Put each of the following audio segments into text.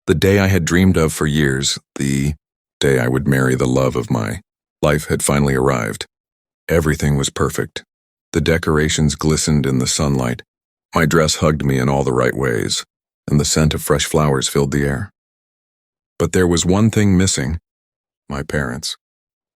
The day I had dreamed of for years, the day I would marry the love of my life, had finally arrived. Everything was perfect. The decorations glistened in the sunlight. My dress hugged me in all the right ways, and the scent of fresh flowers filled the air. But there was one thing missing: my parents.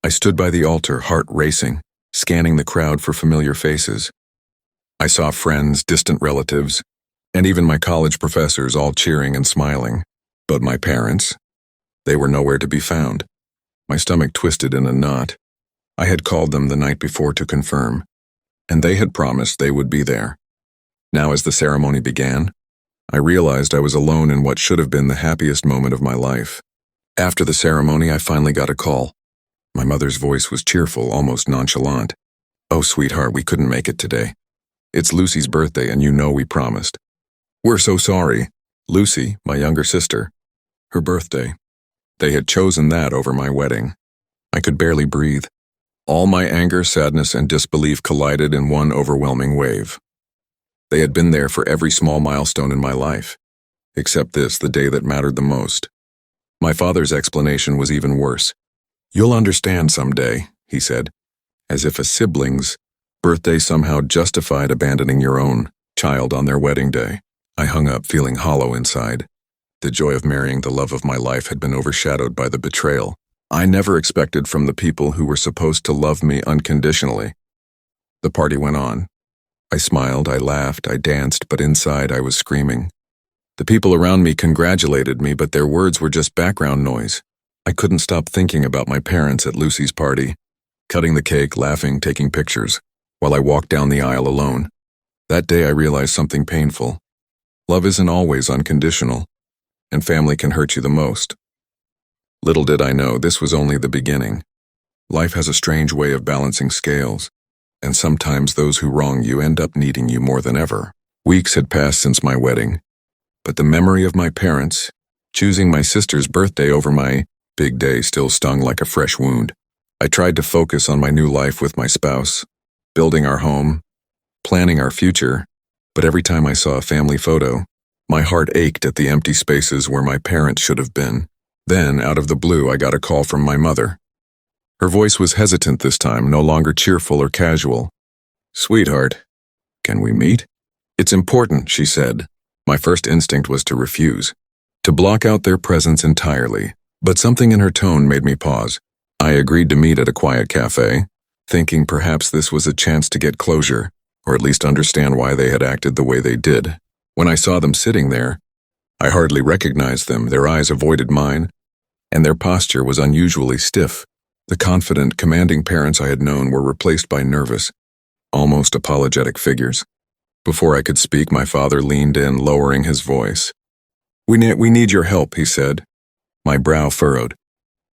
I stood by the altar, heart racing, scanning the crowd for familiar faces. I saw friends, distant relatives, and even my college professors all cheering and smiling. But my parents, they were nowhere to be found. My stomach twisted in a knot. I had called them the night before to confirm, and they had promised they would be there. Now, as the ceremony began, I realized I was alone in what should have been the happiest moment of my life. After the ceremony, I finally got a call. My mother's voice was cheerful, almost nonchalant. "Oh, sweetheart, we couldn't make it today. It's Lucy's birthday, and you know we promised." "We're so sorry." Lucy, my younger sister. Her birthday. They had chosen that over my wedding. I could barely breathe. All my anger, sadness, and disbelief collided in one overwhelming wave. They had been there for every small milestone in my life, except this, the day that mattered the most. My father's explanation was even worse. "You'll understand someday," he said, as if a sibling's birthday somehow justified abandoning your own child on their wedding day. I hung up, feeling hollow inside. The joy of marrying the love of my life had been overshadowed by the betrayal I never expected from the people who were supposed to love me unconditionally. The party went on. I smiled, I laughed, I danced, but inside I was screaming. The people around me congratulated me, but their words were just background noise. I couldn't stop thinking about my parents at Lucy's party, cutting the cake, laughing, taking pictures, while I walked down the aisle alone. That day I realized something painful. Love isn't always unconditional, and family can hurt you the most. Little did I know, this was only the beginning. Life has a strange way of balancing scales, and sometimes those who wrong you end up needing you more than ever. Weeks had passed since my wedding, but the memory of my parents choosing my sister's birthday over my big day still stung like a fresh wound. I tried to focus on my new life with my spouse, building our home, planning our future, but every time I saw a family photo, my heart ached at the empty spaces where my parents should have been. Then, out of the blue, I got a call from my mother. Her voice was hesitant this time, no longer cheerful or casual. "Sweetheart, can we meet?" "It's important," she said. My first instinct was to refuse, to block out their presence entirely, but something in her tone made me pause. I agreed to meet at a quiet cafe, thinking perhaps this was a chance to get closure, or at least understand why they had acted the way they did. When I saw them sitting there, I hardly recognized them. Their eyes avoided mine, and their posture was unusually stiff. The confident, commanding parents I had known were replaced by nervous, almost apologetic figures. Before I could speak, my father leaned in, lowering his voice. We need your help," he said. My brow furrowed.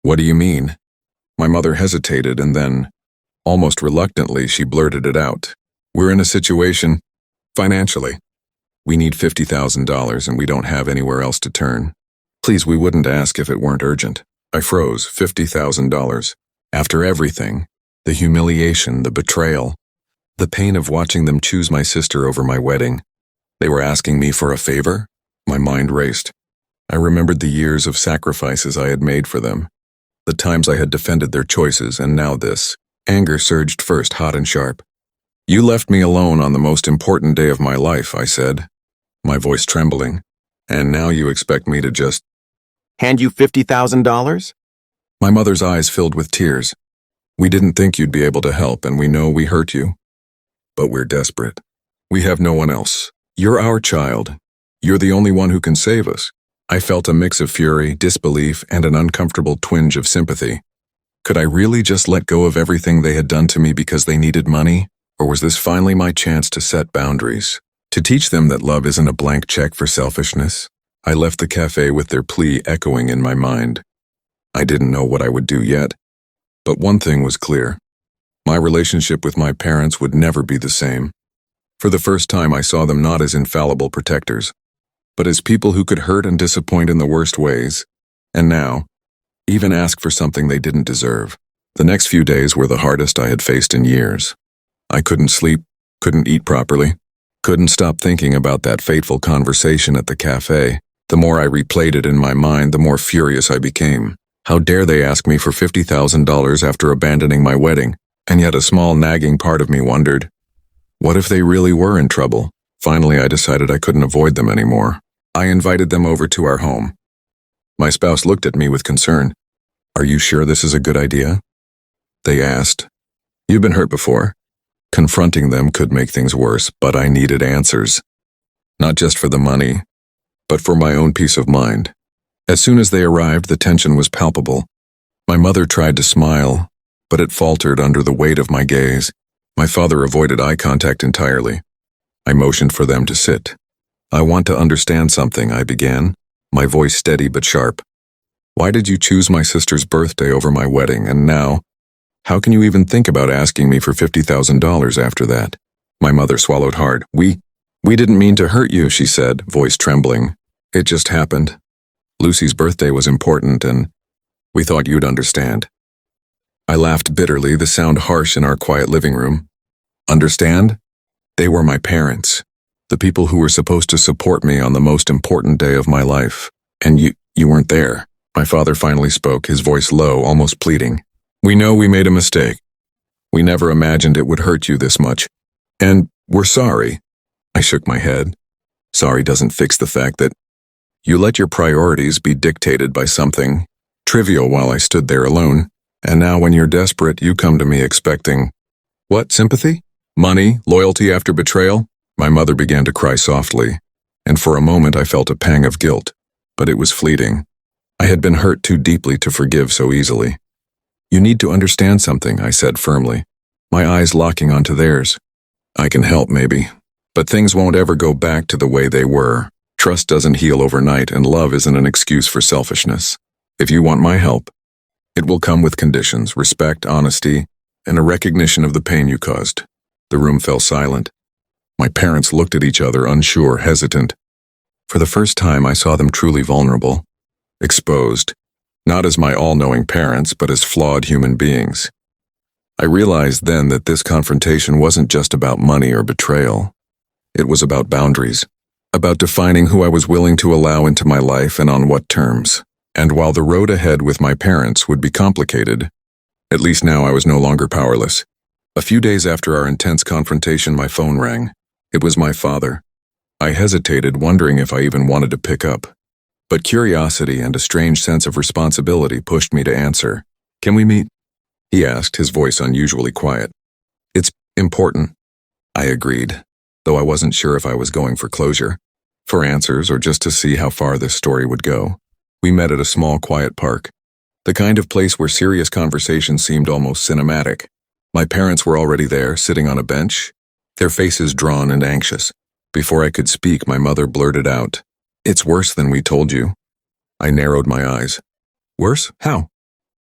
"What do you mean?" My mother hesitated, and then, almost reluctantly, she blurted it out. "We're in a situation, financially. We need $50,000 and we don't have anywhere else to turn. Please, we wouldn't ask if it weren't urgent." I froze. $50,000. After everything, the humiliation, the betrayal, the pain of watching them choose my sister over my wedding. They were asking me for a favor? My mind raced. I remembered the years of sacrifices I had made for them, the times I had defended their choices, and now this. Anger surged first, hot and sharp. "You left me alone on the most important day of my life," I said, my voice trembling. "And now you expect me to just hand you $50,000? My mother's eyes filled with tears. "We didn't think you'd be able to help, and we know we hurt you. But we're desperate. We have no one else. You're our child. You're the only one who can save us." I felt a mix of fury, disbelief, and an uncomfortable twinge of sympathy. Could I really just let go of everything they had done to me because they needed money? Or was this finally my chance to set boundaries? To teach them that love isn't a blank check for selfishness? I left the cafe with their plea echoing in my mind. I didn't know what I would do yet, but one thing was clear. My relationship with my parents would never be the same. For the first time, I saw them not as infallible protectors, but as people who could hurt and disappoint in the worst ways, and now, even ask for something they didn't deserve. The next few days were the hardest I had faced in years. I couldn't sleep, couldn't eat properly, couldn't stop thinking about that fateful conversation at the cafe. The more I replayed it in my mind, the more furious I became. How dare they ask me for $50,000 after abandoning my wedding? And yet a small nagging part of me wondered, what if they really were in trouble? Finally, I decided I couldn't avoid them anymore. I invited them over to our home. My spouse looked at me with concern. Are you sure this is a good idea? They asked. You've been hurt before. Confronting them could make things worse, but I needed answers. Not just for the money, but for my own peace of mind. As soon as they arrived, the tension was palpable. My mother tried to smile, but it faltered under the weight of my gaze. My father avoided eye contact entirely. I motioned for them to sit. I want to understand something, I began, my voice steady but sharp. Why did you choose my sister's birthday over my wedding, and now, how can you even think about asking me for $50,000 after that? My mother swallowed hard. We didn't mean to hurt you, she said, voice trembling. It just happened. Lucy's birthday was important, and we thought you'd understand. I laughed bitterly, the sound harsh in our quiet living room. Understand? They were my parents, the people who were supposed to support me on the most important day of my life. And you weren't there. My father finally spoke, his voice low, almost pleading. We know we made a mistake. We never imagined it would hurt you this much. And we're sorry. I shook my head. Sorry doesn't fix the fact that you let your priorities be dictated by something trivial while I stood there alone, and now when you're desperate, you come to me expecting, what, sympathy? Money? Loyalty after betrayal? My mother began to cry softly, and for a moment I felt a pang of guilt, but it was fleeting. I had been hurt too deeply to forgive so easily. You need to understand something, I said firmly, my eyes locking onto theirs. I can help, maybe, but things won't ever go back to the way they were. Trust doesn't heal overnight, and love isn't an excuse for selfishness. If you want my help, it will come with conditions, respect, honesty, and a recognition of the pain you caused. The room fell silent. My parents looked at each other, unsure, hesitant. For the first time, I saw them truly vulnerable, exposed, not as my all-knowing parents, but as flawed human beings. I realized then that this confrontation wasn't just about money or betrayal. It was about boundaries, about defining who I was willing to allow into my life and on what terms. And while the road ahead with my parents would be complicated, at least now I was no longer powerless. A few days after our intense confrontation, my phone rang. It was my father. I hesitated, wondering if I even wanted to pick up. But curiosity and a strange sense of responsibility pushed me to answer. Can we meet? He asked, his voice unusually quiet. It's important. I agreed, though I wasn't sure if I was going for closure, for answers, or just to see how far this story would go. We met at a small, quiet park, the kind of place where serious conversation seemed almost cinematic. My parents were already there, sitting on a bench, their faces drawn and anxious. Before I could speak, my mother blurted out, It's worse than we told you. I narrowed my eyes. Worse? How?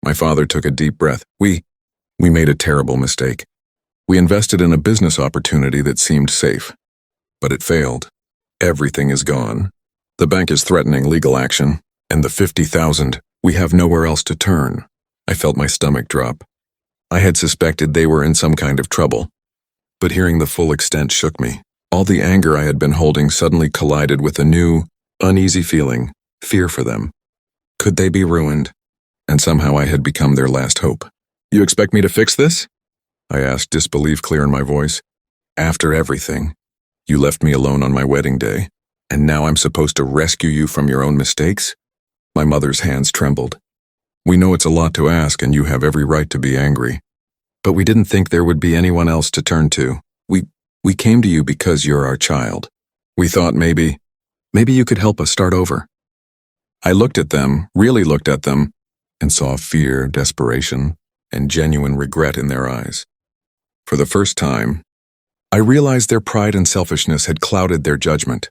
My father took a deep breath. We made a terrible mistake. We invested in a business opportunity that seemed safe. But it failed. Everything is gone. The bank is threatening legal action, and the $50,000, we have nowhere else to turn. I felt my stomach drop. I had suspected they were in some kind of trouble, but hearing the full extent shook me. All the anger I had been holding suddenly collided with a new, uneasy feeling, fear for them. Could they be ruined? And somehow I had become their last hope. You expect me to fix this? I asked, disbelief clear in my voice. After everything, you left me alone on my wedding day, and now I'm supposed to rescue you from your own mistakes? My mother's hands trembled. We know it's a lot to ask, and you have every right to be angry. But we didn't think there would be anyone else to turn to. We came to you because you're our child. We thought maybe you could help us start over. I looked at them, really looked at them, and saw fear, desperation, and genuine regret in their eyes. For the first time, I realized their pride and selfishness had clouded their judgment,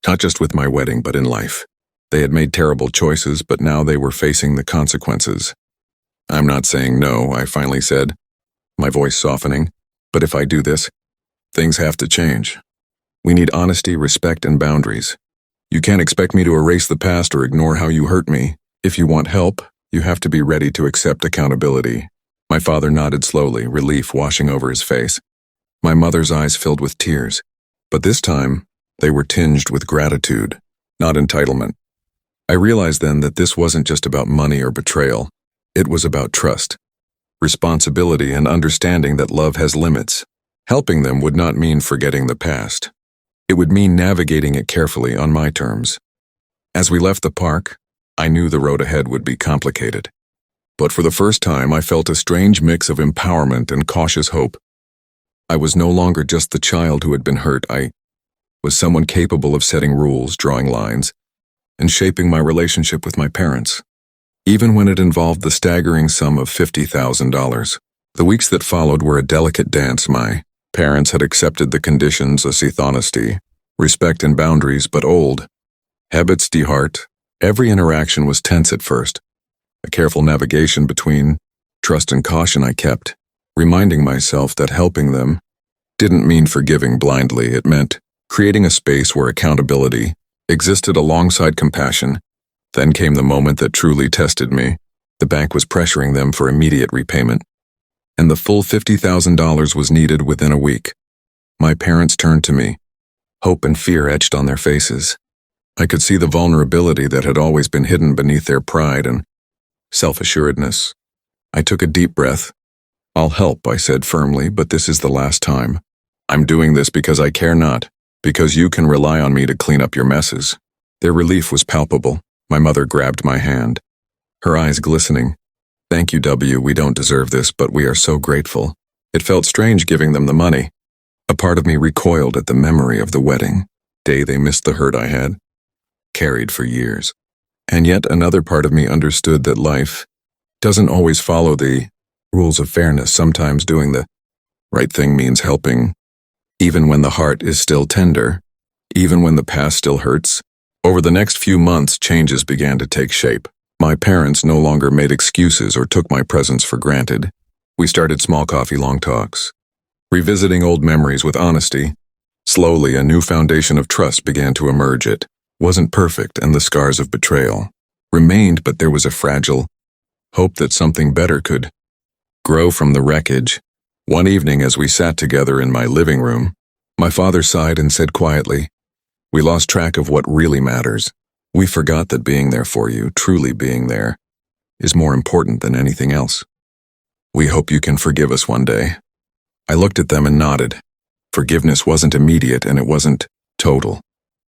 not just with my wedding, but in life. They had made terrible choices, but now they were facing the consequences. I'm not saying no, I finally said, my voice softening, but if I do this, things have to change. We need honesty, respect, and boundaries. You can't expect me to erase the past or ignore how you hurt me. If you want help, you have to be ready to accept accountability. My father nodded slowly, relief washing over his face. My mother's eyes filled with tears, but this time, they were tinged with gratitude, not entitlement. I realized then that this wasn't just about money or betrayal. It was about trust, responsibility, and understanding that love has limits. Helping them would not mean forgetting the past. It would mean navigating it carefully on my terms. As we left the park, I knew the road ahead would be complicated. But for the first time, I felt a strange mix of empowerment and cautious hope. I was no longer just the child who had been hurt. I was someone capable of setting rules, drawing lines, and shaping my relationship with my parents, even when it involved the staggering sum of $50,000. The weeks that followed were a delicate dance. My parents had accepted the conditions, a cease honesty, respect and boundaries, but old habits dehart. Every interaction was tense at first. A careful navigation between trust and caution I kept, reminding myself that helping them didn't mean forgiving blindly. It meant creating a space where accountability existed alongside compassion. Then came the moment that truly tested me. The bank was pressuring them for immediate repayment, and the full $50,000 was needed within a week. My parents turned to me, hope and fear etched on their faces. I could see the vulnerability that had always been hidden beneath their pride and self-assuredness. I took a deep breath. "I'll help," I said firmly, "but this is the last time. I'm doing this because I care, not because you can rely on me to clean up your messes." Their relief was palpable. My mother grabbed my hand, her eyes glistening. "Thank you, W. We don't deserve this, but we are so grateful." It felt strange giving them the money. A part of me recoiled at the memory of the wedding day. They missed the hurt I had carried for years. And yet another part of me understood that life doesn't always follow the rules of fairness. Sometimes doing the right thing means helping, even when the heart is still tender, even when the past still hurts. Over the next few months, changes began to take shape. My parents no longer made excuses or took my presence for granted. We started small coffee long talks, revisiting old memories with honesty. Slowly, a new foundation of trust began to emerge. It wasn't perfect, and the scars of betrayal remained, but there was a fragile hope that something better could grow from the wreckage. One evening, as we sat together in my living room, my father sighed and said quietly, "We lost track of what really matters. We forgot that being there for you, truly being there, is more important than anything else. We hope you can forgive us one day." I looked at them and nodded. Forgiveness wasn't immediate and it wasn't total.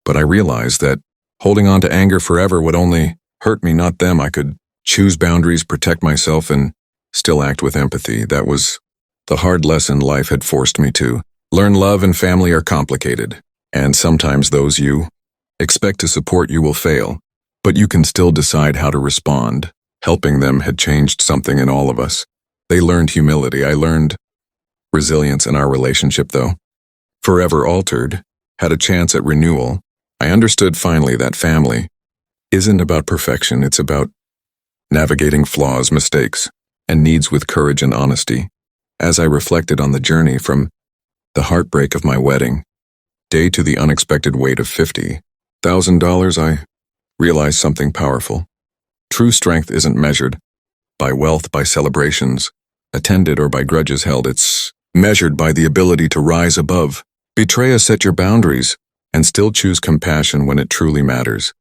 But I realized that holding on to anger forever would only hurt me, not them. I could choose boundaries, protect myself, and still act with empathy. That was the hard lesson life had forced me to learn. Love and family are complicated, and sometimes those you expect to support you will fail, but you can still decide how to respond. Helping them had changed something in all of us. They learned humility. I learned resilience, in our relationship, though forever altered, had a chance at renewal. I understood finally that family isn't about perfection. It's about navigating flaws, mistakes, and needs with courage and honesty. As I reflected on the journey from the heartbreak of my wedding day to the unexpected weight of $50,000, I realized something powerful. True strength isn't measured by wealth, by celebrations attended, or by grudges held. It's measured by the ability to rise above betrayal, set your boundaries, and still choose compassion when it truly matters.